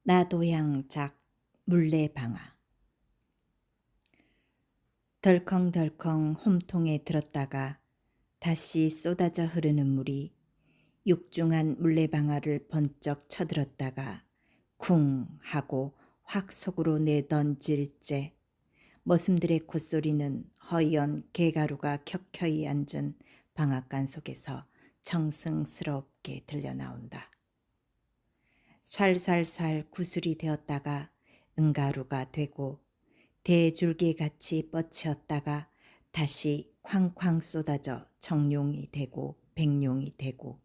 나도양작 물레방아. 덜컹덜컹 홈통에 들었다가 다시 쏟아져 흐르는 물이 육중한 물레방아를 번쩍 쳐들었다가 쿵 하고 확 속으로 내던질째 머슴들의 콧소리는 허연 개가루가 켜켜이 앉은 방앗간 속에서 청승스럽게 들려나온다. 촨촨촨 구슬이 되었다가 은가루가 되고 대줄기같이 뻗치었다가 다시 쾅쾅 쏟아져 정룡이 되고 백룡이 되고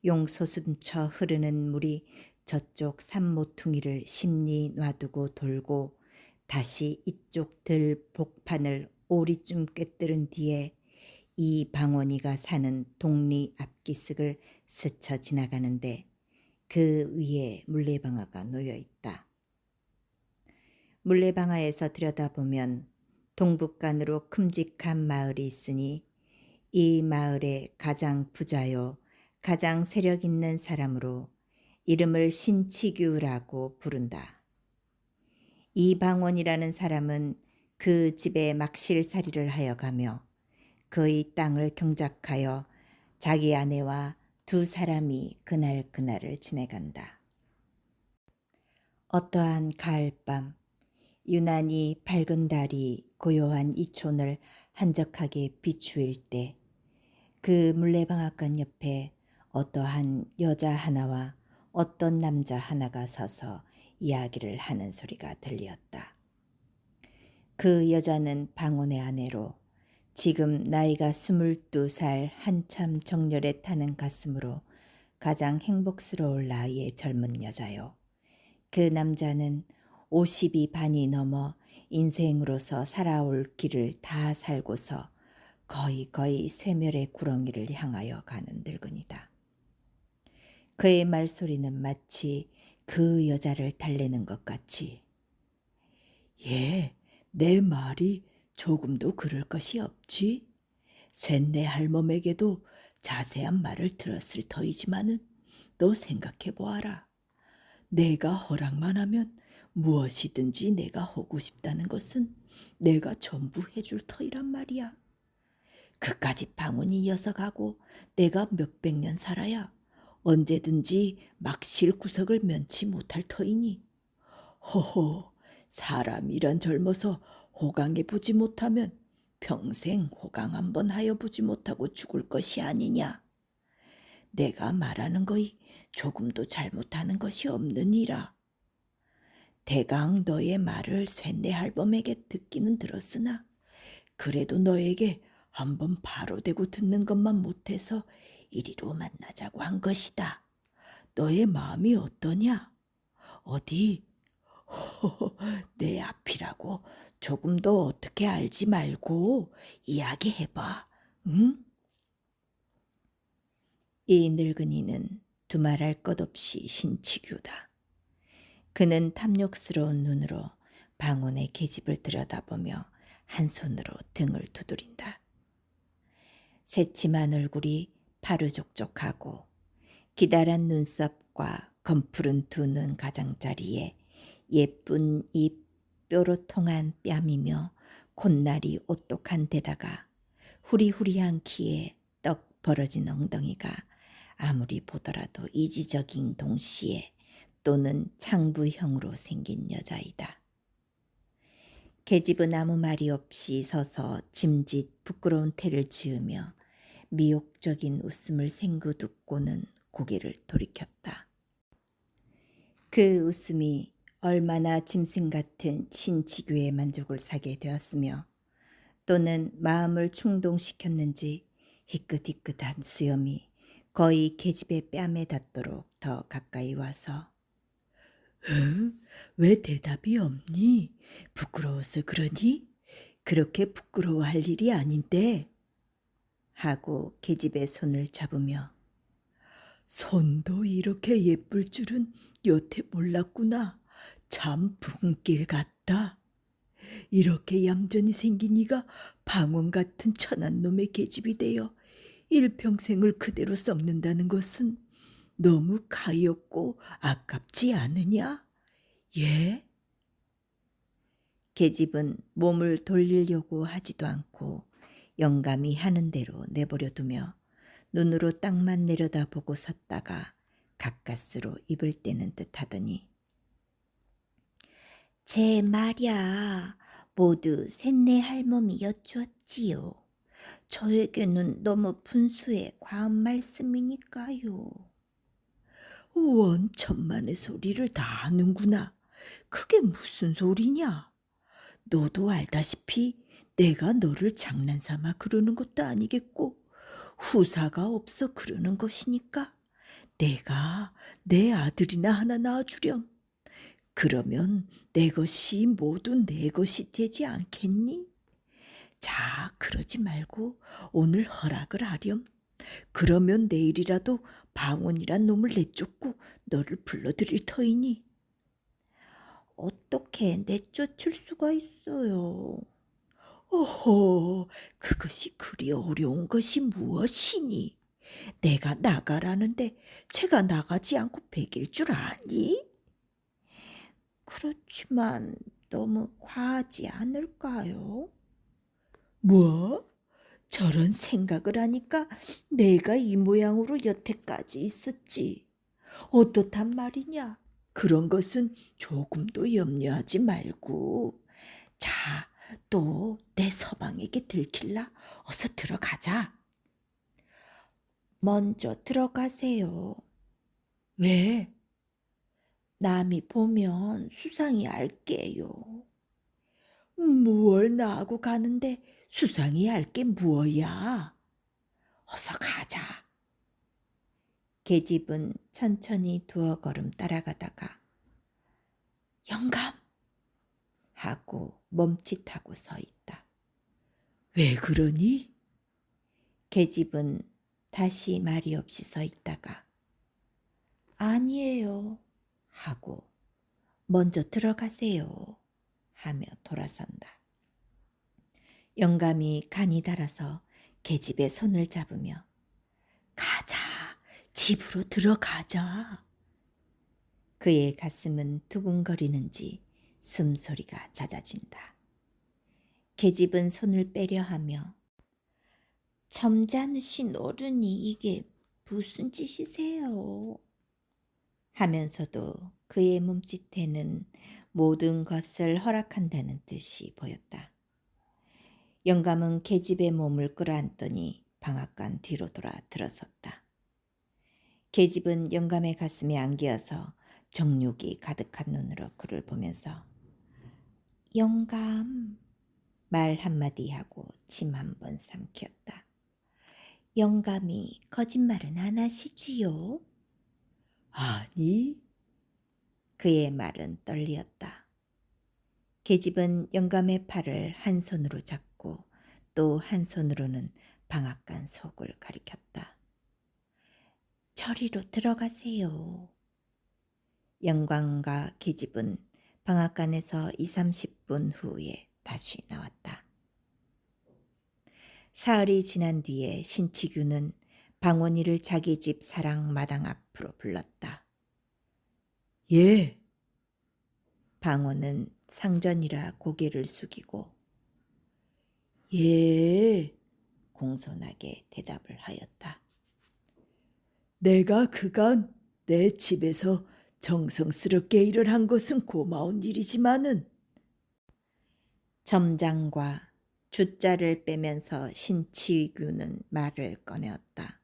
용솟음쳐 흐르는 물이 저쪽 산모퉁이를 심리 놔두고 돌고 다시 이쪽 들 복판을 오리쯤 꿰뚫은 뒤에 이 방언이가 사는 동리 앞기슭을 스쳐 지나가는데 그 위에 물레방아가 놓여 있다. 물레방아에서 들여다보면 동북간으로 큼직한 마을이 있으니 이 마을의 가장 부자요 가장 세력 있는 사람으로 이름을 신치규라고 부른다. 이 방원이라는 사람은 그 집에 막실살이를 하여 가며 그의 땅을 경작하여 자기 아내와 두 사람이 그날을 지내간다. 어떠한 가을밤 유난히 밝은 달이 고요한 이촌을 한적하게 비추일 때 그 물레방앗간 옆에 어떠한 여자 하나와 어떤 남자 하나가 서서 이야기를 하는 소리가 들리었다. 그 여자는 방언의 아내로 지금 나이가 22살 한참 정열에 타는 가슴으로 가장 행복스러울 나이의 젊은 여자요. 그 남자는 50이 반이 넘어 인생으로서 살아올 길을 다 살고서 거의 쇠멸의 구렁이를 향하여 가는 늙은이다. 그의 말소리는 마치 그 여자를 달래는 것 같이 내 말이 조금도 그럴 것이 없지. 쇳내 할멈에게도 자세한 말을 들었을 터이지만은 너 생각해 보아라. 내가 허락만 하면 무엇이든지 내가 하고 싶다는 것은 내가 전부 해줄 터이란 말이야. 그까지 방언이 이어서 가고 내가 몇백 년 살아야 언제든지 막실 구석을 면치 못할 터이니 허허 사람이란 젊어서 호강해 보지 못하면 평생 호강 한번 하여 보지 못하고 죽을 것이 아니냐. 내가 말하는 거이 조금도 잘못하는 것이 없느니라. 대강 너의 말을 쇳내 할멈에게 듣기는 들었으나 그래도 너에게 한번 바로 대고 듣는 것만 못해서 이리로 만나자고 한 것이다. 너의 마음이 어떠냐? 어디? 내 앞이라고 조금도 어떻게 알지 말고 이야기해봐. 응? 이 늙은이는 두말할 것 없이 신치규다. 그는 탐욕스러운 눈으로 방언의 계집을 들여다보며 한 손으로 등을 두드린다. 새침한 얼굴이 파르족족하고 기다란 눈썹과 검푸른 두 눈 가장자리에 예쁜 입 뾰로통한 뺨이며 콧날이 오똑한 데다가 후리후리한 키에 떡 벌어진 엉덩이가 아무리 보더라도 이지적인 동시에 또는 창부형으로 생긴 여자이다. 계집은 아무 말이 없이 서서 짐짓 부끄러운 태를 지으며 미혹적인 웃음을 생긋 웃고는 고개를 돌이켰다. 그 웃음이 얼마나 짐승 같은 신치규의 만족을 사게 되었으며 또는 마음을 충동시켰는지 희끗희끗한 수염이 거의 계집의 뺨에 닿도록 더 가까이 와서 응? 왜 대답이 없니? 부끄러워서 그러니? 그렇게 부끄러워할 일이 아닌데 하고 계집의 손을 잡으며 손도 이렇게 예쁠 줄은 여태 몰랐구나. 참 붕길 같다. 이렇게 얌전히 생긴 이가 방언 같은 천한 놈의 계집이 되어 일평생을 그대로 썩는다는 것은 너무 가엾고 아깝지 않으냐? 예? 계집은 몸을 돌리려고 하지도 않고 영감이 하는 대로 내버려 두며 눈으로 땅만 내려다보고 섰다가 가까스로 입을 떼는 듯 하더니 제 말야 모두 셋네 할멈이 여쭈었지요. 저에게는 너무 분수에 과한 말씀이니까요. 원 천만의 소리를 다 하는구나. 그게 무슨 소리냐? 너도 알다시피 내가 너를 장난삼아 그러는 것도 아니겠고 후사가 없어 그러는 것이니까 내가 내 아들이나 하나 낳아주렴. 그러면 내 것이 모두 내 것이 되지 않겠니? 자, 그러지 말고 오늘 허락을 하렴. 그러면 내일이라도 방언이란 놈을 내쫓고 너를 불러들일 터이니. 어떻게 내쫓을 수가 있어요? 어허, 그것이 그리 어려운 것이 무엇이니? 내가 나가라는데 제가 나가지 않고 베길 줄 아니? 그렇지만 너무 과하지 않을까요? 뭐? 저런 생각을 하니까 내가 이 모양으로 여태까지 있었지. 어떻단 말이냐? 그런 것은 조금도 염려하지 말고. 자, 또 내 서방에게 들킬라. 어서 들어가자. 먼저 들어가세요. 왜? 남이 보면 수상이 알게요. 무얼 나하고 가는데 수상히 할 게 무엇이야? 어서 가자. 계집은 천천히 두어 걸음 따라가다가 영감! 하고 멈칫하고 서 있다. 왜 그러니? 계집은 다시 말이 없이 서 있다가 아니에요 하고 먼저 들어가세요 하며 돌아선다. 영감이 간이 달아서 계집의 손을 잡으며 가자. 집으로 들어가자. 그의 가슴은 두근거리는지 숨소리가 잦아진다. 계집은 손을 빼려 하며 점잖으신 어른이 이게 무슨 짓이세요? 하면서도 그의 몸짓에는 모든 것을 허락한다는 뜻이 보였다. 영감은 계집의 몸을 끌어안더니 방앗간 뒤로 돌아 들어섰다. 계집은 영감의 가슴에 안기어서 정욕이 가득한 눈으로 그를 보면서 영감 말 한마디 하고 침 한 번 삼켰다. 영감이 거짓말은 안 하시지요? 아니, 그의 말은 떨리었다. 계집은 영감의 팔을 한 손으로 잡고 또 한 손으로는 방앗간 속을 가리켰다. 저리로 들어가세요. 영감과 계집은 방앗간에서 20-30분 후에 다시 나왔다. 사흘이 지난 뒤에 신치규는 방원이를 자기 집 사랑 마당 앞으로 불렀다. 예. 방원은 상전이라 고개를 숙이고 예. 공손하게 대답을 하였다. 내가 그간 내 집에서 정성스럽게 일을 한 것은 고마운 일이지만은 점장과 주자를 빼면서 신치규는 말을 꺼내었다.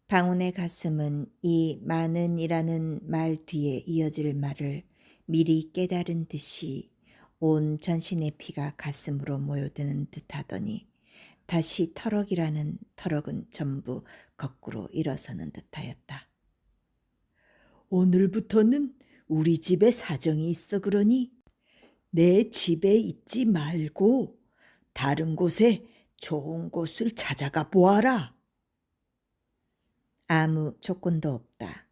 방운의 가슴은 이 많은이라는 말 뒤에 이어질 말을 미리 깨달은 듯이 온 전신의 피가 가슴으로 모여드는 듯하더니 다시 터럭이라는 터럭은 전부 거꾸로 일어서는 듯하였다. 오늘부터는 우리 집에 사정이 있어 그러니 내 집에 있지 말고 다른 곳에 좋은 곳을 찾아가 보아라. 아무 조건도 없다.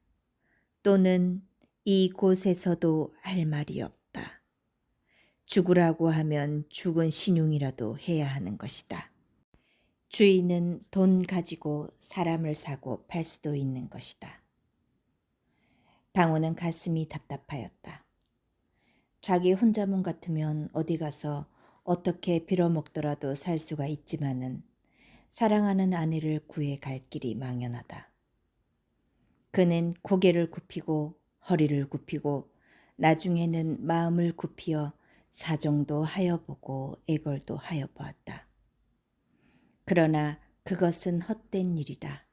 또는 이곳에서도 할 말이 없다. 죽으라고 하면 죽은 신용이라도 해야 하는 것이다. 주인은 돈 가지고 사람을 사고 팔 수도 있는 것이다. 방호는 가슴이 답답하였다. 자기 혼자만 같으면 어디 가서 어떻게 빌어먹더라도 살 수가 있지만은 사랑하는 아내를 구해 갈 길이 막연하다. 그는 고개를 굽히고 허리를 굽히고 나중에는 마음을 굽히어 사정도 하여보고 애걸도 하여보았다. 그러나 그것은 헛된 일이다.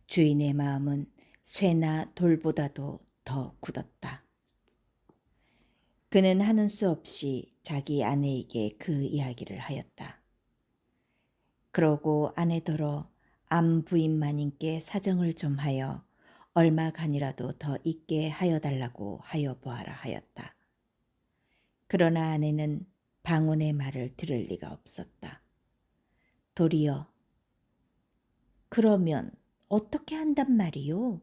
주인의 마음은 쇠나 돌보다도 더 굳었다. 그는 하는 수 없이 자기 아내에게 그 이야기를 하였다. 그러고 아내더러 암 부인 마님께 사정을 좀 하여 얼마간이라도 더 있게 하여 달라고 하여 보아라 하였다. 그러나 아내는 방언의 말을 들을 리가 없었다. 도리어 그러면 어떻게 한단 말이요?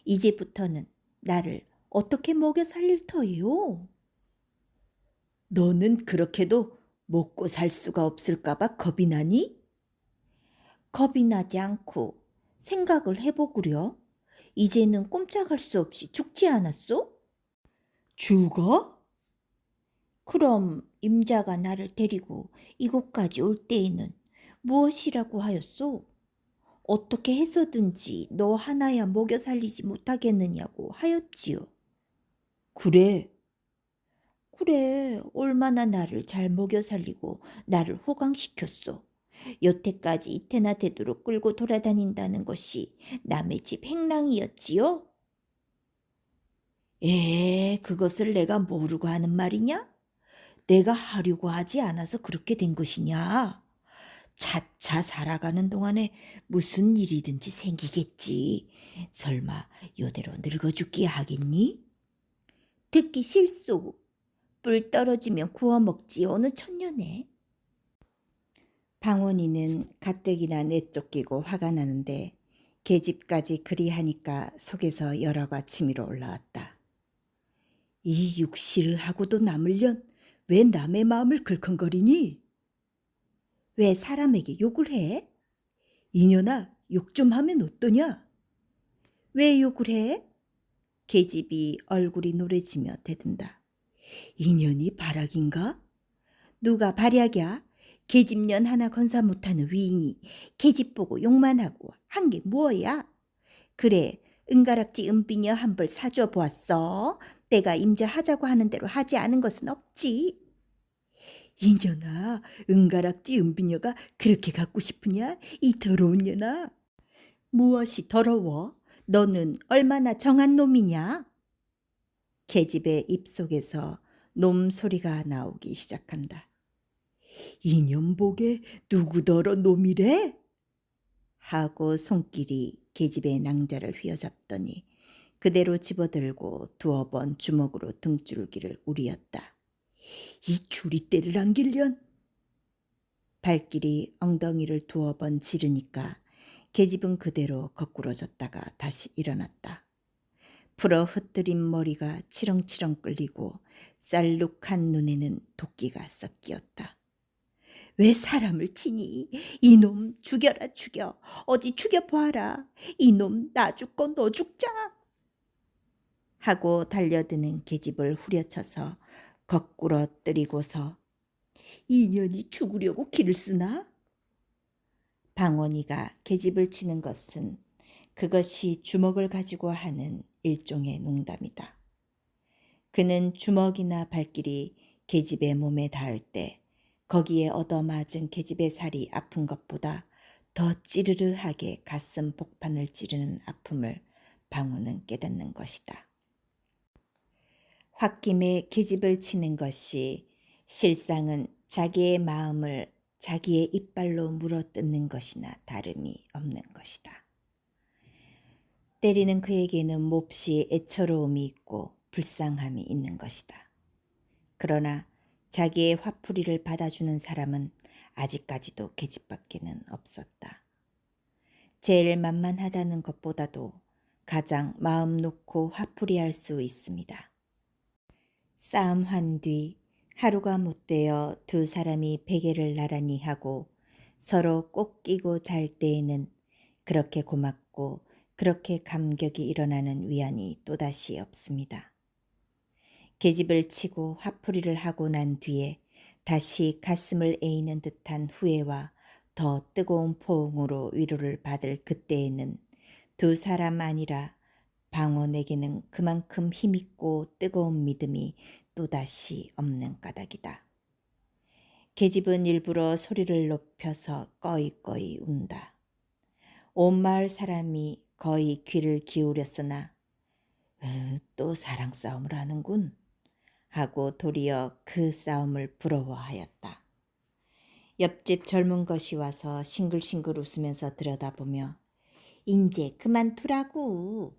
이제부터는 나를 어떻게 먹여 살릴 터이요? 너는 그렇게도 먹고 살 수가 없을까봐 겁이 나니? 겁이 나지 않고 생각을 해보구려. 이제는 꼼짝할 수 없이 죽지 않았소? 죽어? 그럼 임자가 나를 데리고 이곳까지 올 때에는 무엇이라고 하였소? 어떻게 해서든지 너 하나야 먹여 살리지 못하겠느냐고 하였지요. 그래. 그래, 얼마나 나를 잘 먹여 살리고 나를 호강시켰소. 여태까지 이태나 되도록 끌고 돌아다닌다는 것이 남의 집 행랑이었지요? 그것을 내가 모르고 하는 말이냐? 내가 하려고 하지 않아서 그렇게 된 것이냐? 차차 살아가는 동안에 무슨 일이든지 생기겠지. 설마 요대로 늙어 죽기 하겠니? 듣기 싫소. 뿔 떨어지면 구워 먹지 어느 천년에. 방원이는 가뜩이나 내쫓기고 화가 나는데 계집까지 그리하니까 속에서 열화가 치밀어 올라왔다. 이 육시를 하고도 남을련 왜 남의 마음을 글컹거리니? 왜 사람에게 욕을 해? 이년아, 욕 좀 하면 어떠냐? 왜 욕을 해? 계집이 얼굴이 노래지며 대든다. 이년이 발악인가? 누가 발약이야? 계집년 하나 건사 못하는 위인이 계집 보고 욕만 하고 한 게 뭐야? 그래, 은가락지 은비녀 한 벌 사줘 보았어. 내가 임자하자고 하는 대로 하지 않은 것은 없지. 이년아, 은가락지 은비녀가 그렇게 갖고 싶으냐? 이 더러운 년아. 무엇이 더러워? 너는 얼마나 정한 놈이냐? 계집의 입속에서 놈 소리가 나오기 시작한다. 이년 복에 누구더러 놈이래? 하고 손길이 계집의 낭자를 휘어잡더니 그대로 집어들고 두어 번 주먹으로 등줄기를 우리었다. 이 주리떼를 안길련? 발길이 엉덩이를 두어 번 지르니까 계집은 그대로 거꾸러졌다가 다시 일어났다. 풀어 흩뜨린 머리가 치렁치렁 끌리고 쌀룩한 눈에는 도끼가 섞였다. 왜 사람을 치니? 이놈 죽여라 죽여. 어디 죽여보아라. 이놈 나 죽고 너 죽자. 하고 달려드는 계집을 후려쳐서 거꾸로 뜨리고서 이년이 죽으려고 길을 쓰나? 방원이가 계집을 치는 것은 그것이 주먹을 가지고 하는 일종의 농담이다. 그는 주먹이나 발길이 계집의 몸에 닿을 때 거기에 얻어맞은 계집의 살이 아픈 것보다 더 찌르르하게 가슴 복판을 찌르는 아픔을 방호는 깨닫는 것이다. 홧김에 계집을 치는 것이 실상은 자기의 마음을 자기의 이빨로 물어뜯는 것이나 다름이 없는 것이다. 때리는 그에게는 몹시 애처로움이 있고 불쌍함이 있는 것이다. 그러나 자기의 화풀이를 받아주는 사람은 아직까지도 계집밖에는 없었다. 제일 만만하다는 것보다도 가장 마음 놓고 화풀이할 수 있습니다. 싸움한 뒤 하루가 못되어 두 사람이 베개를 나란히 하고 서로 꼭 끼고 잘 때에는 그렇게 고맙고 그렇게 감격이 일어나는 위안이 또다시 없습니다. 계집을 치고 화풀이를 하고 난 뒤에 다시 가슴을 에이는 듯한 후회와 더 뜨거운 포옹으로 위로를 받을 그때에는 두 사람 아니라 방언에게는 그만큼 힘있고 뜨거운 믿음이 또다시 없는 까닭이다. 계집은 일부러 소리를 높여서 꺼이꺼이 운다. 온 마을 사람이 거의 귀를 기울였으나 또 사랑 싸움을 하는군 하고 도리어 그 싸움을 부러워하였다. 옆집 젊은 것이 와서 싱글싱글 웃으면서 들여다보며 인제 그만두라고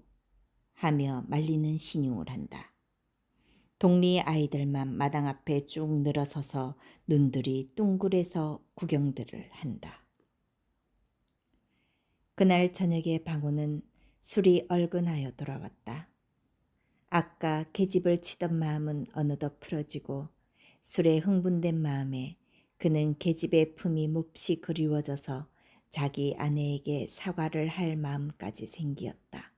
하며 말리는 신용을 한다. 동리 아이들만 마당 앞에 쭉 늘어서서 눈들이 둥글해서 구경들을 한다. 그날 저녁에 방호는 술이 얼근하여 돌아왔다. 아까 계집을 치던 마음은 어느덧 풀어지고 술에 흥분된 마음에 그는 계집의 품이 몹시 그리워져서 자기 아내에게 사과를 할 마음까지 생기었다.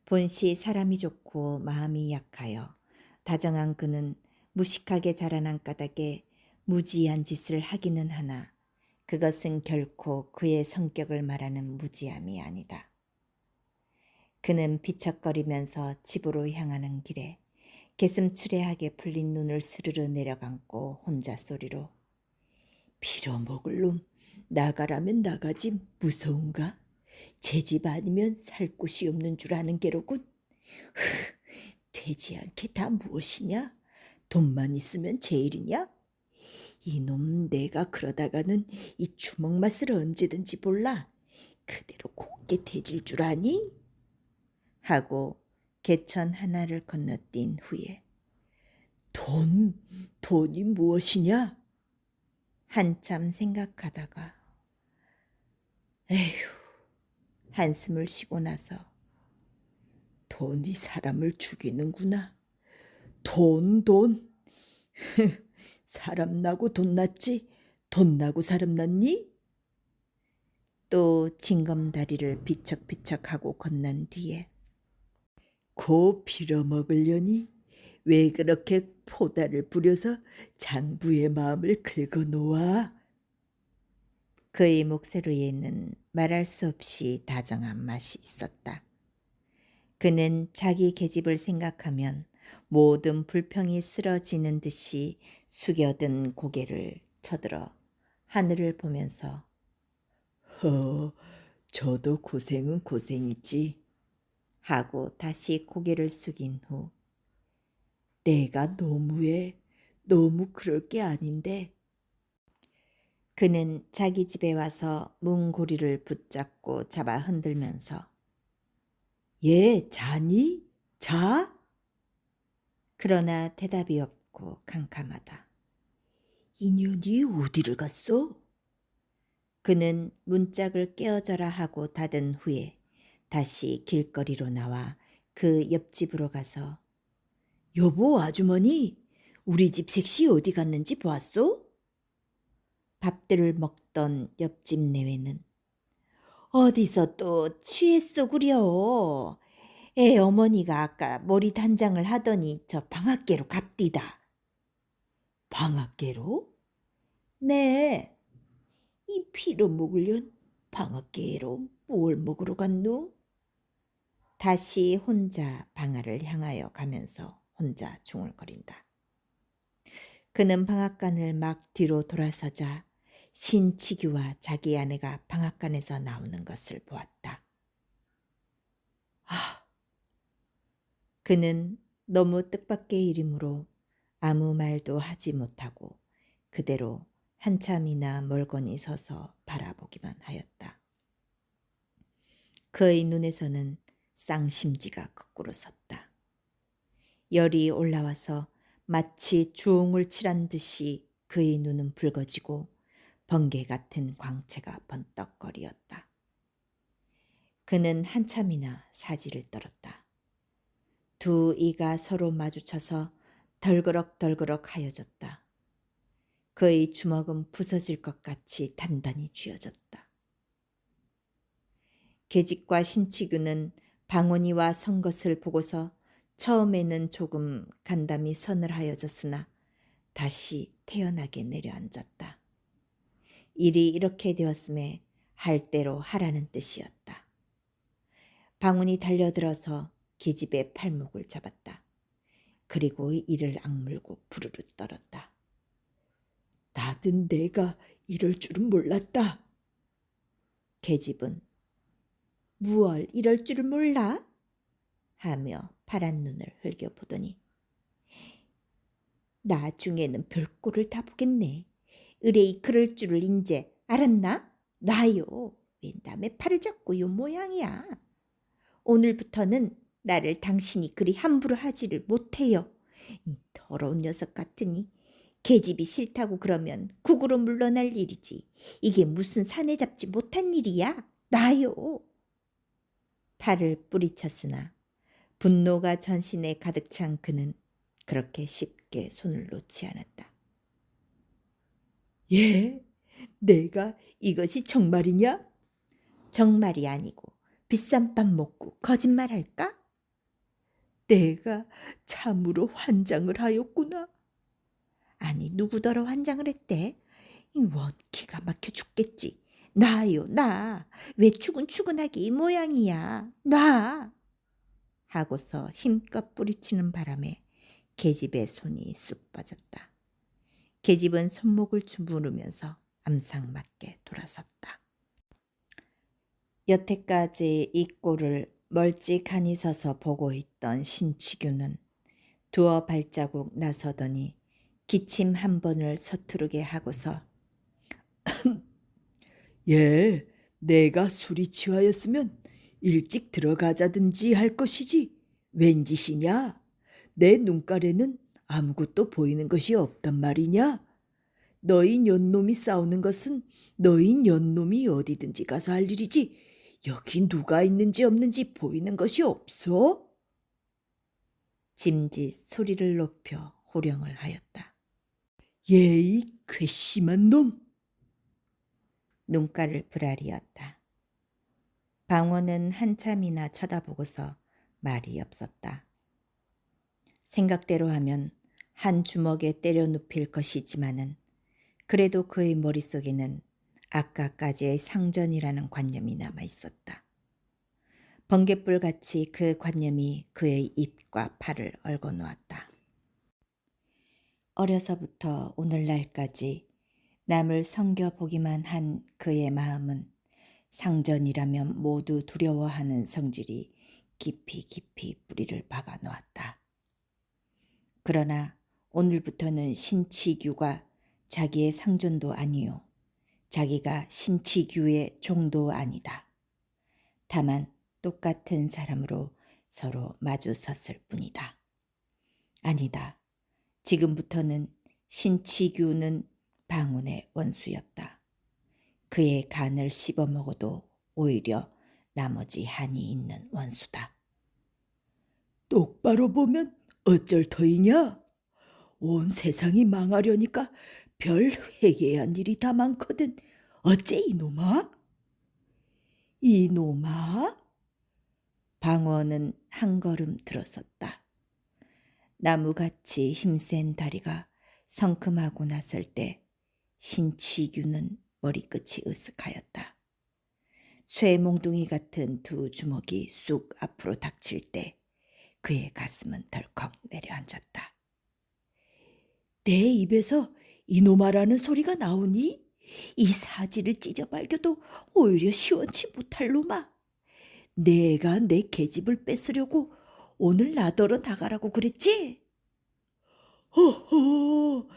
본시 사람이 좋고 마음이 약하여 다정한 그는 무식하게 자라난 까닭에 무지한 짓을 하기는 하나 그것은 결코 그의 성격을 말하는 무지함이 아니다. 그는 비척거리면서 집으로 향하는 길에 개슴츠레하게 풀린 눈을 스르르 내려감고 혼자 소리로 빌어먹을 놈 나가라면 나가지 무서운가? 제 집 아니면 살 곳이 없는 줄 아는 게로군. 되지 않게 다 무엇이냐? 돈만 있으면 제일이냐? 이놈 내가 그러다가는 이 주먹 맛을 언제든지 몰라. 그대로 곱게 돼질 줄 아니? 하고 개천 하나를 건너뛴 후에 돈이 무엇이냐? 한참 생각하다가 에휴 한숨을 쉬고 나서 돈이 사람을 죽이는구나. 돈. 사람 나고 돈 났지? 돈 나고 사람 났니? 또 징검다리를 비척비척하고 건넌 뒤에 고 빌어먹으려니? 왜 그렇게 포다를 부려서 장부의 마음을 긁어놓아? 그의 목소리에는 말할 수 없이 다정한 맛이 있었다. 그는 자기 계집을 생각하면 모든 불평이 쓰러지는 듯이 숙여든 고개를 쳐들어 하늘을 보면서 저도 고생은 고생이지 하고 다시 고개를 숙인 후 내가 너무해. 너무 그럴 게 아닌데. 그는 자기 집에 와서 문고리를 붙잡고 잡아 흔들면서 얘 자니? 자? 그러나 대답이 없고 캄캄하다. 인연이 어디를 갔어? 그는 문짝을 깨어져라 하고 닫은 후에 다시 길거리로 나와 그 옆집으로 가서 여보 아주머니 우리 집 색시 어디 갔는지 보았소? 밥들을 먹던 옆집 내외는 어디서 또 취했소 구려. 애 어머니가 아까 머리 단장을 하더니 저 방앗개로 갑디다. 방앗개로? 네. 이 피로 먹으련 방앗개로 뭘 먹으러 갔누? 다시 혼자 방아를 향하여 가면서 혼자 중얼거린다. 그는 방앗간을 막 뒤로 돌아서자 신치규와 자기 아내가 방앗간에서 나오는 것을 보았다. 그는 너무 뜻밖의 일이므로 아무 말도 하지 못하고 그대로 한참이나 멀거니 서서 바라보기만 하였다. 그의 눈에서는 쌍심지가 거꾸로 섰다. 열이 올라와서 마치 주홍을 칠한 듯이 그의 눈은 붉어지고 번개 같은 광채가 번떡거리었다. 그는 한참이나 사지를 떨었다. 두 이가 서로 마주쳐서 덜그럭덜그럭 하여졌다. 그의 주먹은 부서질 것 같이 단단히 쥐어졌다. 계집과 신치규는 방언이와 선 것을 보고서 처음에는 조금 간담이 서늘하여졌으나 다시 태연하게 내려앉았다. 일이 이렇게 되었음에 할 대로 하라는 뜻이었다. 방언이 달려들어서 계집의 팔목을 잡았다. 그리고 이를 악물고 부르르 떨었다. 나는 내가 이럴 줄은 몰랐다. 계집은 무얼 이럴 줄을 몰라? 하며 파란 눈을 흘겨보더니 나중에는 별꼴을 다 보겠네. 의뢰이 그럴 줄을 인제 알았나? 나요. 웬 남의 팔을 잡고 요 모양이야. 오늘부터는 나를 당신이 그리 함부로 하지를 못해요. 이 더러운 녀석 같으니 계집이 싫다고 그러면 국으로 물러날 일이지. 이게 무슨 사내 잡지 못한 일이야. 나요. 팔을 뿌리쳤으나 분노가 전신에 가득 찬 그는 그렇게 쉽게 손을 놓지 않았다. 예? 내가 이것이 정말이냐? 정말이 아니고 비싼 밥 먹고 거짓말할까? 내가 참으로 환장을 하였구나. 아니 누구더러 환장을 했대? 이 원 기가 막혀 죽겠지. 나요 나. 왜 추근추근하게 이 모양이야. 나. 하고서 힘껏 뿌리치는 바람에 계집의 손이 쑥 빠졌다. 계집은 손목을 주무르면서 암상맞게 돌아섰다. 여태까지 이 꼴을 멀찍하니 서서 보고 있던 신치규는 두어 발자국 나서더니 기침 한 번을 서투르게 하고서 예, 내가 술이 취하였으면 일찍 들어가자든지 할 것이지 웬 짓이냐? 내 눈가에는 아무것도 보이는 것이 없단 말이냐? 너희 년놈이 싸우는 것은 너희 년놈이 어디든지 가서 할 일이지 여기 누가 있는지 없는지 보이는 것이 없어? 짐짓 소리를 높여 호령을 하였다. 예이 괘씸한 놈! 눈가를 부라리었다. 방원은 한참이나 쳐다보고서 말이 없었다. 생각대로 하면 한 주먹에 때려 눕힐 것이지만은 그래도 그의 머릿속에는 아까까지의 상전이라는 관념이 남아 있었다. 번갯불같이 그 관념이 그의 입과 팔을 얽어 놓았다. 어려서부터 오늘날까지 남을 섬겨보기만 한 그의 마음은 상전이라면 모두 두려워하는 성질이 깊이 깊이 뿌리를 박아 놓았다. 그러나 오늘부터는 신치규가 자기의 상전도 아니요. 자기가 신치규의 종도 아니다. 다만 똑같은 사람으로 서로 마주 섰을 뿐이다. 아니다. 지금부터는 신치규는 방운의 원수였다. 그의 간을 씹어먹어도 오히려 나머지 한이 있는 원수다. 똑바로 보면 어쩔 터이냐? 온 세상이 망하려니까 별 회개한 일이 다 많거든. 어째 이놈아? 이놈아? 방원은 한 걸음 들어섰다. 나무같이 힘센 다리가 성큼하고 났을 때 신치규는 머리끝이 으쓱하였다. 쇠몽둥이 같은 두 주먹이 쑥 앞으로 닥칠 때 그의 가슴은 덜컥 내려앉았다. 내 입에서 이놈아라는 소리가 나오니 이 사지를 찢어발겨도 오히려 시원치 못할 놈아. 내가 내 계집을 뺏으려고 오늘 나더러 나가라고 그랬지? 허허,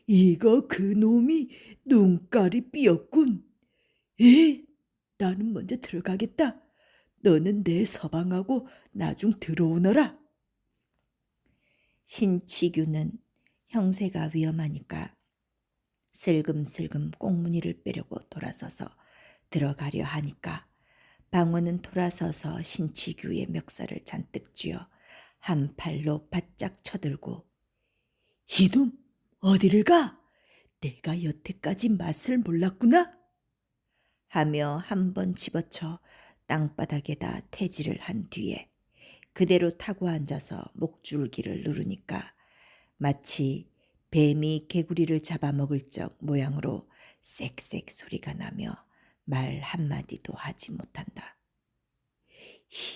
이거 그놈이 눈깔이 삐었군. 나는 먼저 들어가겠다. 너는 내 서방하고 나중 들어오너라. 신치규는 형세가 위험하니까 슬금슬금 꽁무니를 빼려고 돌아서서 들어가려 하니까 방원은 돌아서서 신치규의 멱살을 잔뜩 쥐어 한 팔로 바짝 쳐들고 이놈 어디를 가? 내가 여태까지 맛을 몰랐구나. 하며 한 번 집어쳐 땅바닥에다 태지를 한 뒤에 그대로 타고 앉아서 목줄기를 누르니까 마치 뱀이 개구리를 잡아먹을 적 모양으로 쌕쌕 소리가 나며 말 한마디도 하지 못한다.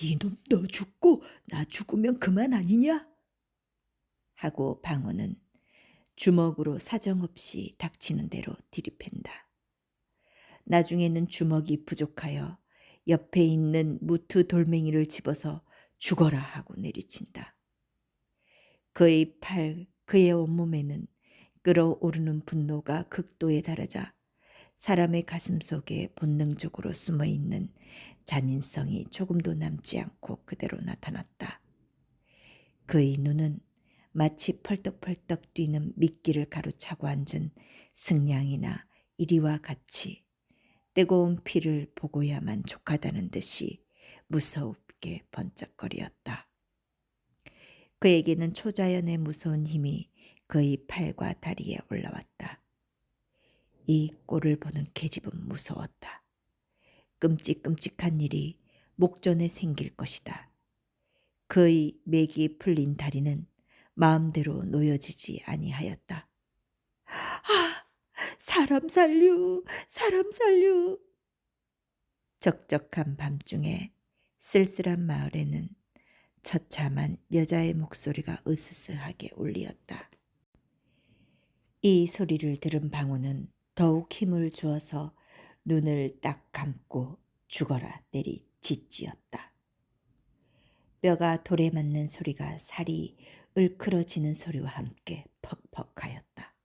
이놈 너 죽고 나 죽으면 그만 아니냐? 하고 방어는 주먹으로 사정없이 닥치는 대로 들이팬다. 나중에는 주먹이 부족하여 옆에 있는 무트 돌멩이를 집어서 죽어라 하고 내리친다. 그의 팔, 그의 온몸에는 끓어오르는 분노가 극도에 달하자 사람의 가슴 속에 본능적으로 숨어있는 잔인성이 조금도 남지 않고 그대로 나타났다. 그의 눈은 마치 펄떡펄떡 뛰는 미끼를 가로차고 앉은 승냥이나 이리와 같이 뜨거운 피를 보고야만 족하다는 듯이 무섭게 번쩍거리었다. 그에게는 초자연의 무서운 힘이 그의 팔과 다리에 올라왔다. 이 꼴을 보는 계집은 무서웠다. 끔찍끔찍한 일이 목전에 생길 것이다. 그의 맥이 풀린 다리는 마음대로 놓여지지 아니하였다. 아, 사람 살류, 사람 살류. 적적한 밤중에 쓸쓸한 마을에는 처참한 여자의 목소리가 으스스하게 울리었다. 이 소리를 들은 방우는 더욱 힘을 주어서 눈을 딱 감고 죽어라 내리짖지었다. 뼈가 돌에 맞는 소리가 살이 을크러지는 소리와 함께 퍽퍽하였다.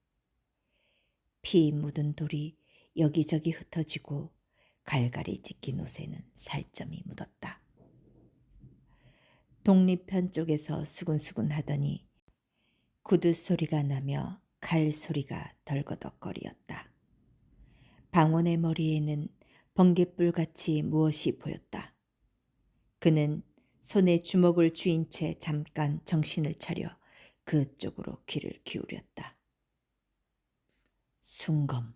피 묻은 돌이 여기저기 흩어지고 갈갈이 찢긴 옷에는 살점이 묻었다. 독립편 쪽에서 수군수군 하더니 구두 소리가 나며 칼 소리가 덜거덕거리었다. 방원의 머리에는 번갯불같이 무엇이 보였다. 그는 손에 주먹을 쥐인 채 잠깐 정신을 차려 그쪽으로 귀를 기울였다. 순검.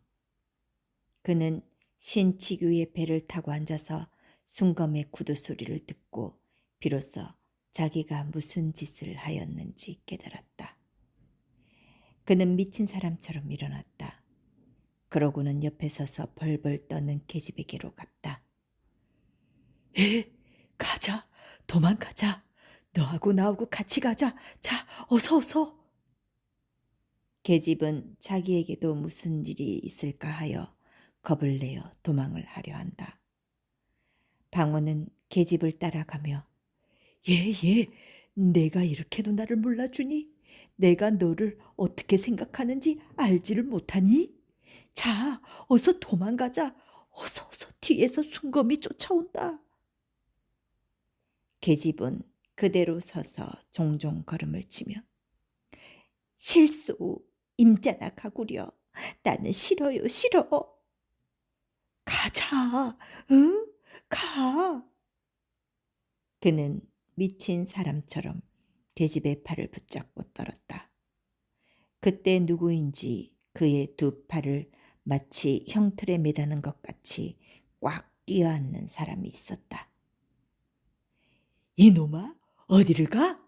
그는 신치규의 배를 타고 앉아서 순검의 구두 소리를 듣고 비로소 자기가 무슨 짓을 하였는지 깨달았다. 그는 미친 사람처럼 일어났다. 그러고는 옆에 서서 벌벌 떠는 계집에게로 갔다. 가자, 도망가자. 너하고 나하고 같이 가자. 자, 어서 어서. 계집은 자기에게도 무슨 일이 있을까 하여 겁을 내어 도망을 하려 한다. 방어는 계집을 따라가며 예, 내가 이렇게도 나를 몰라주니? 내가 너를 어떻게 생각하는지 알지를 못하니? 자, 어서 도망가자. 어서 뒤에서 순검이 쫓아온다. 계집은 그대로 서서 종종 걸음을 치며 실수, 임자나 가구려. 나는 싫어요, 싫어. 가자, 응? 가. 그는 미친 사람처럼 계집의 팔을 붙잡고 떨었다. 그때 누구인지 그의 두 팔을 마치 형틀에 매다는 것 같이 꽉 끼어앉는 사람이 있었다. 이놈아, 어디를 가?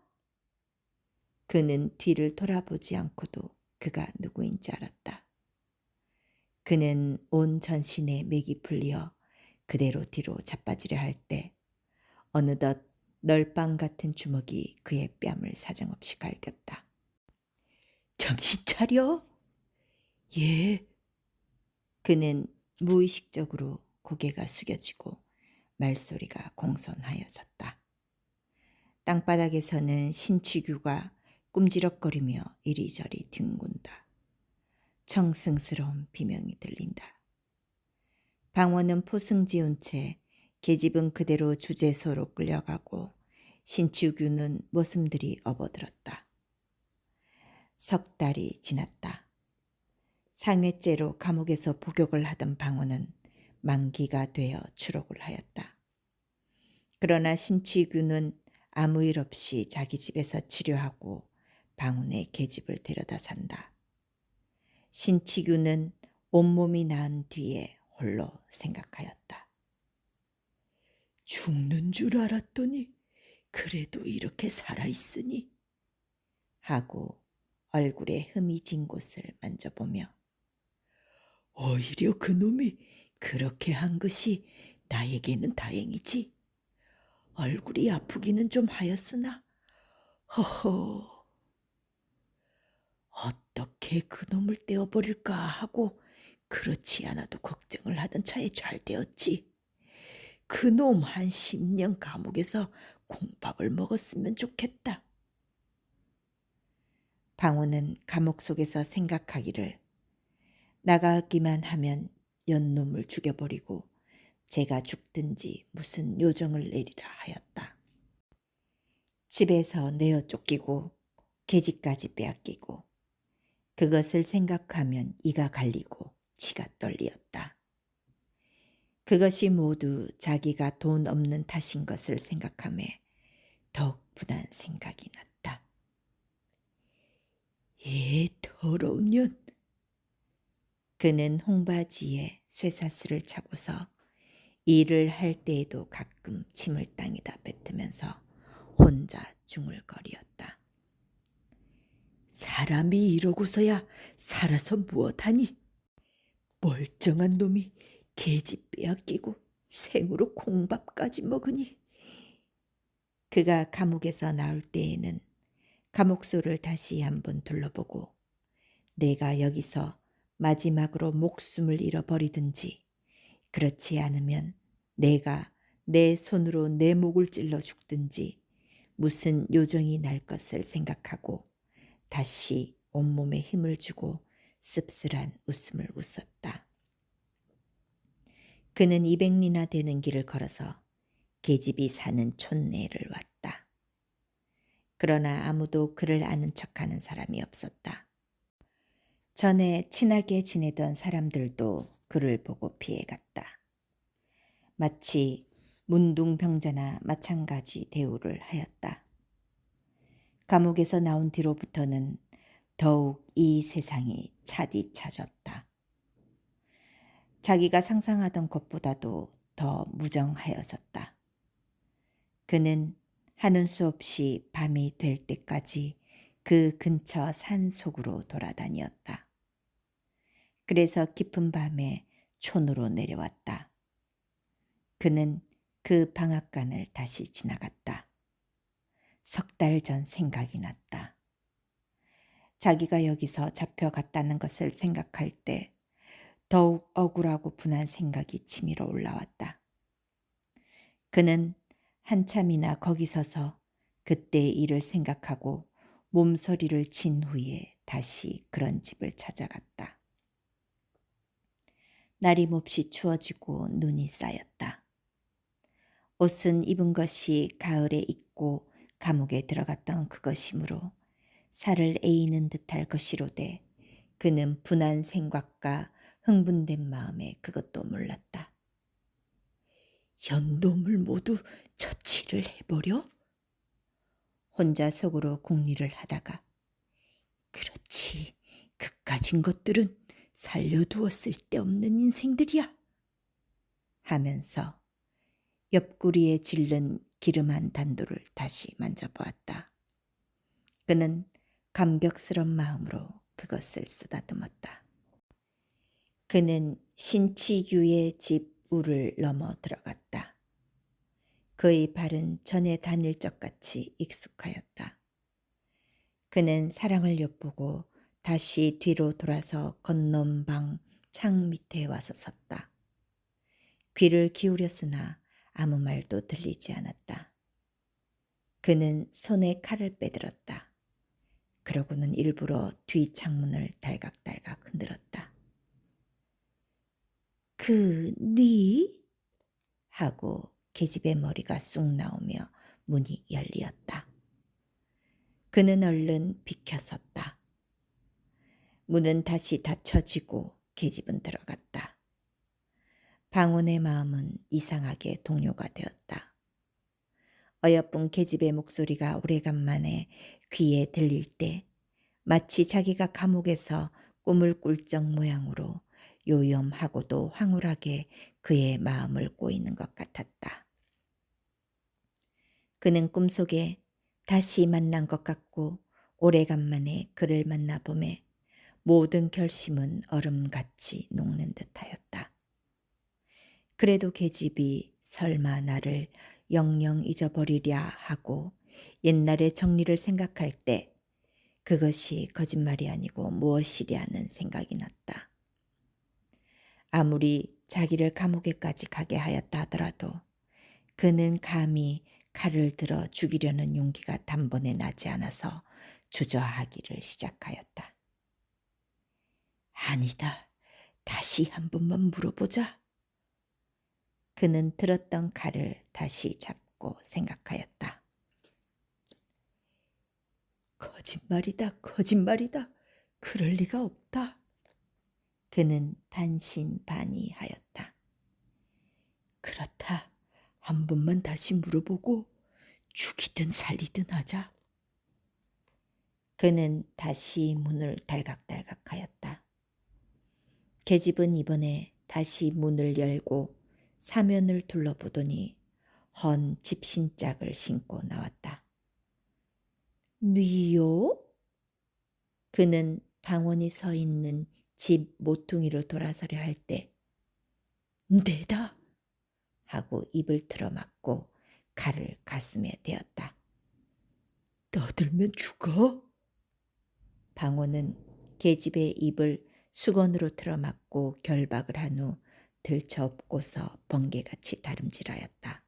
그는 뒤를 돌아보지 않고도 그가 누구인지 알았다. 그는 온 전신에 맥이 풀려 그대로 뒤로 자빠지려 할 때 어느덧 널빵 같은 주먹이 그의 뺨을 사정없이 갈겼다. 정신 차려. 예. 그는 무의식적으로 고개가 숙여지고 말소리가 공손하여졌다. 땅바닥에서는 신치규가 꿈지럭거리며 이리저리 뒹군다. 청승스러운 비명이 들린다. 방원은 포승지운 채 계집은 그대로 주재소로 끌려가고 신치규는 머슴들이 업어들었다. 석 달이 지났다. 상회죄로 감옥에서 복역을 하던 방원은 만기가 되어 추록을 하였다. 그러나 신치규는 아무 일 없이 자기 집에서 치료하고 방운의 계집을 데려다 산다. 신치규는 온몸이 나은 뒤에 홀로 생각하였다. 죽는 줄 알았더니 그래도 이렇게 살아있으니 하고 얼굴에 흠이 진 곳을 만져보며 오히려 그놈이 그렇게 한 것이 나에게는 다행이지. 얼굴이 아프기는 좀 하였으나 허허, 어떻게 그놈을 떼어버릴까 하고 그렇지 않아도 걱정을 하던 차에 잘 되었지. 그놈 한 10년 감옥에서 콩밥을 먹었으면 좋겠다. 방우는 감옥 속에서 생각하기를 나가기만 하면 연놈을 죽여버리고 제가 죽든지 무슨 요정을 내리라 하였다. 집에서 내어 쫓기고 계집까지 빼앗기고 그것을 생각하면 이가 갈리고 치가 떨리었다. 그것이 모두 자기가 돈 없는 탓인 것을 생각하며 더욱 분한 생각이 났다. 더러운 년. 그는 홍바지에 쇠사슬을 차고서 일을 할 때에도 가끔 침을 땅에다 뱉으면서 혼자 중얼거리었다. 사람이 이러고서야 살아서 무엇하니? 멀쩡한 놈이 계집 빼앗기고 생으로 콩밥까지 먹으니. 그가 감옥에서 나올 때에는 감옥소를 다시 한번 둘러보고 내가 여기서 마지막으로 목숨을 잃어버리든지 그렇지 않으면 내가 내 손으로 내 목을 찔러 죽든지 무슨 요정이 날 것을 생각하고 다시 온몸에 힘을 주고 씁쓸한 웃음을 웃었다. 그는 200리나 되는 길을 걸어서 계집이 사는 촌내를 왔다. 그러나 아무도 그를 아는 척하는 사람이 없었다. 전에 친하게 지내던 사람들도 그를 보고 피해갔다. 마치 문둥병자나 마찬가지 대우를 하였다. 감옥에서 나온 뒤로부터는 더욱 이 세상이 차디차졌다. 자기가 상상하던 것보다도 더 무정하여졌다. 그는 하는 수 없이 밤이 될 때까지 그 근처 산 속으로 돌아다녔다. 그래서 깊은 밤에 촌으로 내려왔다. 그는 그 방앗간을 다시 지나갔다. 석 달 전 생각이 났다. 자기가 여기서 잡혀갔다는 것을 생각할 때 더욱 억울하고 분한 생각이 치밀어 올라왔다. 그는 한참이나 거기 서서 그때의 일을 생각하고 몸서리를 친 후에 다시 그런 집을 찾아갔다. 날이 몹시 추워지고 눈이 쌓였다. 옷은 입은 것이 가을에 입고 감옥에 들어갔던 그것이므로 살을 에이는 듯할 것이로되 그는 분한 생각과 흥분된 마음에 그것도 몰랐다. 연놈을 모두 처치를 해버려? 혼자 속으로 궁리를 하다가 그렇지, 그까진 것들은 살려두었을 데 없는 인생들이야. 하면서 옆구리에 질른 기름한 단도를 다시 만져보았다. 그는 감격스러운 마음으로 그것을 쓰다듬었다. 그는 신치규의 집 우를 넘어 들어갔다. 그의 발은 전에 다닐 적같이 익숙하였다. 그는 사랑을 엿보고 다시 뒤로 돌아서 건넌 방 창 밑에 와서 섰다. 귀를 기울였으나 아무 말도 들리지 않았다. 그는 손에 칼을 빼들었다. 그러고는 일부러 뒤 창문을 달각달각 흔들었다. 네? 하고 계집의 머리가 쑥 나오며 문이 열리었다. 그는 얼른 비켜섰다. 문은 다시 닫혀지고 계집은 들어갔다. 방운의 마음은 이상하게 동요가 되었다. 어여쁜 계집의 목소리가 오래간만에 귀에 들릴 때 마치 자기가 감옥에서 꿈을 꿀 적 모양으로 요염하고도 황홀하게 그의 마음을 꼬이는 것 같았다. 그는 꿈속에 다시 만난 것 같고 오래간만에 그를 만나봄에 모든 결심은 얼음같이 녹는 듯하였다. 그래도 계집이 설마 나를 영영 잊어버리랴 하고 옛날의 정리를 생각할 때 그것이 거짓말이 아니고 무엇이랴는 생각이 났다. 아무리 자기를 감옥에까지 가게 하였다 하더라도 그는 감히 칼을 들어 죽이려는 용기가 단번에 나지 않아서 주저하기를 시작하였다. 아니다. 다시 한 번만 물어보자. 그는 들었던 칼을 다시 잡고 생각하였다. 거짓말이다, 거짓말이다. 그럴 리가 없다. 그는 반신반의하였다. 그렇다. 한 번만 다시 물어보고 죽이든 살리든 하자. 그는 다시 문을 달각달각하였다. 계집은 이번에 다시 문을 열고 사면을 둘러보더니 헌 집신짝을 신고 나왔다. 뉘요? 그는 방원이 서 있는 집 모퉁이로 돌아서려 할 때 내다 하고 입을 틀어막고 칼을 가슴에 대었다. 떠들면 죽어? 방원은 계집의 입을 수건으로 틀어막고 결박을 한 후 들쳐업고서 번개같이 다름질하였다.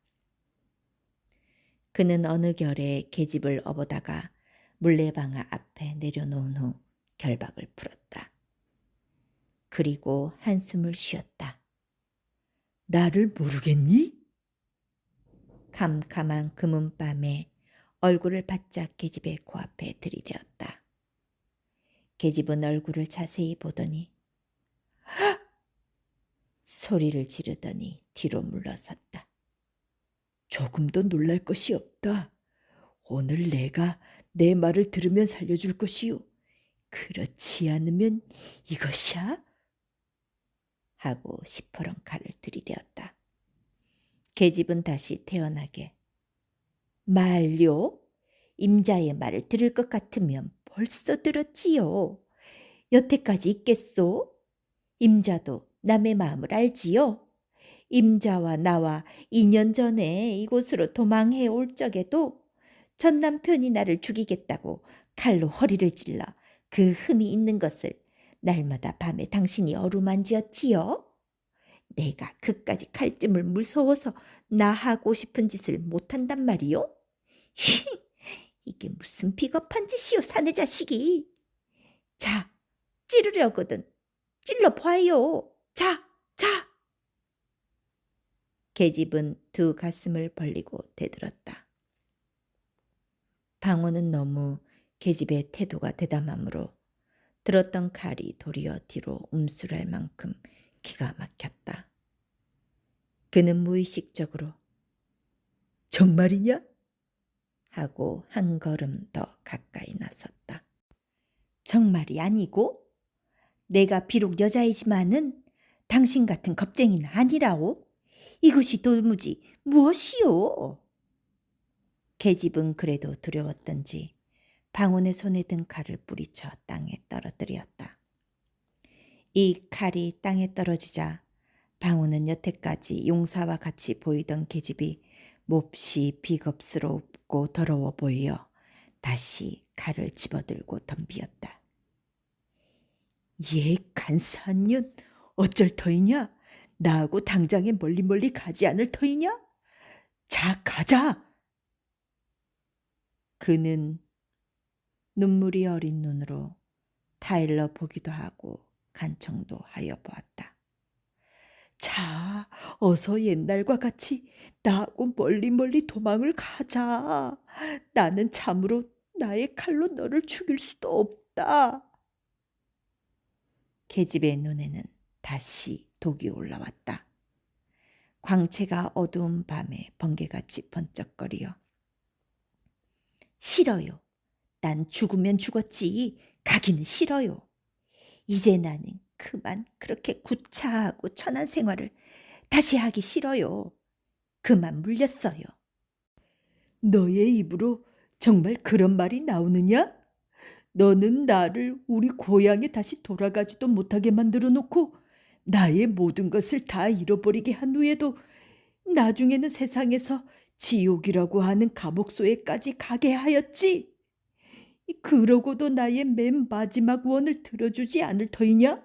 그는 어느 결에 계집을 업어다가 물레방아 앞에 내려놓은 후 결박을 풀었다. 그리고 한숨을 쉬었다. 나를 모르겠니? 캄캄한 금은밤에 얼굴을 바짝 계집의 코앞에 들이대었다. 계집은 얼굴을 자세히 보더니 소리를 지르더니 뒤로 물러섰다. 조금도 놀랄 것이 없다. 오늘 내가 내 말을 들으면 살려줄 것이요. 그렇지 않으면 이것이야? 하고 시퍼런 칼을 들이대었다. 계집은 다시 태어나게 말요? 임자의 말을 들을 것 같으면 벌써 들었지요. 여태까지 있겠소? 임자도 남의 마음을 알지요. 임자와 나와 2년 전에 이곳으로 도망해 올 적에도 전 남편이 나를 죽이겠다고 칼로 허리를 찔러 그 흠이 있는 것을 날마다 밤에 당신이 어루만지었지요. 내가 그까지 칼찜을 무서워서 나 하고 싶은 짓을 못한단 말이요. 이게 무슨 비겁한 짓이요, 사내 자식이. 자, 찌르려거든 찔러봐요. 자, 자. 계집은 두 가슴을 벌리고 대들었다. 방원은 너무 계집의 태도가 대담하므로 들었던 칼이 도리어 뒤로 움술할 만큼 기가 막혔다. 그는 무의식적으로 정말이냐? 하고 한 걸음 더 가까이 나섰다. 정말이 아니고? 내가 비록 여자이지만은 당신 같은 겁쟁이는 아니라오. 이것이 도무지 무엇이오? 계집은 그래도 두려웠던지 방원의 손에 든 칼을 뿌리쳐 땅에 떨어뜨렸다. 이 칼이 땅에 떨어지자 방원은 여태까지 용사와 같이 보이던 계집이 몹시 비겁스럽고 더러워 보여 다시 칼을 집어들고 덤비었다. 얘 간사한 년 어쩔 터이냐? 나하고 당장에 멀리 가지 않을 터이냐? 자, 가자! 그는 눈물이 어린 눈으로 타일러 보기도 하고 간청도 하여 보았다. 자, 어서 옛날과 같이 나하고 멀리 도망을 가자. 나는 참으로 나의 칼로 너를 죽일 수도 없다. 계집의 눈에는 다시 독이 올라왔다. 광채가 어두운 밤에 번개같이 번쩍거리어 싫어요. 난 죽으면 죽었지 가기는 싫어요. 이제 나는 그만 그렇게 구차하고 천한 생활을 다시 하기 싫어요. 그만 물렸어요. 너의 입으로 정말 그런 말이 나오느냐? 너는 나를 우리 고향에 다시 돌아가지도 못하게 만들어 놓고 나의 모든 것을 다 잃어버리게 한 후에도 나중에는 세상에서 지옥이라고 하는 감옥소에까지 가게 하였지. 그러고도 나의 맨 마지막 원을 들어주지 않을 터이냐?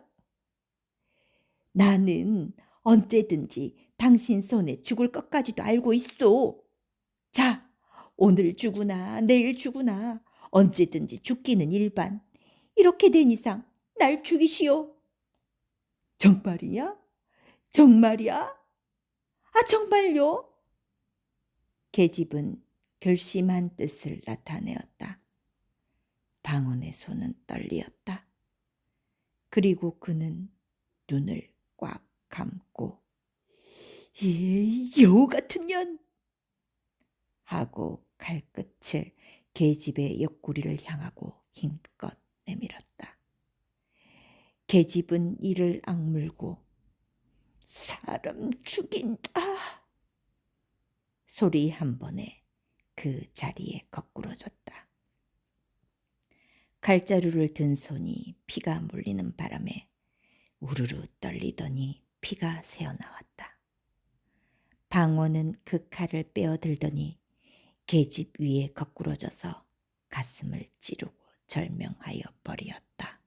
나는 언제든지 당신 손에 죽을 것까지도 알고 있어. 자, 오늘 죽으나 내일 죽으나 언제든지 죽기는 일반. 이렇게 된 이상 날 죽이시오. 정말이야? 정말이야? 아, 정말요? 계집은 결심한 뜻을 나타내었다. 방언의 손은 떨리었다. 그리고 그는 눈을 꽉 감고 이 여우 같은 년! 하고 칼끝을 계집의 옆구리를 향하고 힘껏 내밀었다. 계집은 이를 악물고 사람 죽인다 소리 한 번에 그 자리에 거꾸러졌다. 칼자루를 든 손이 피가 물리는 바람에 우르르 떨리더니 피가 새어나왔다. 방원은 그 칼을 빼어들더니 계집 위에 거꾸러져서 가슴을 찌르고 절명하여 버리었다.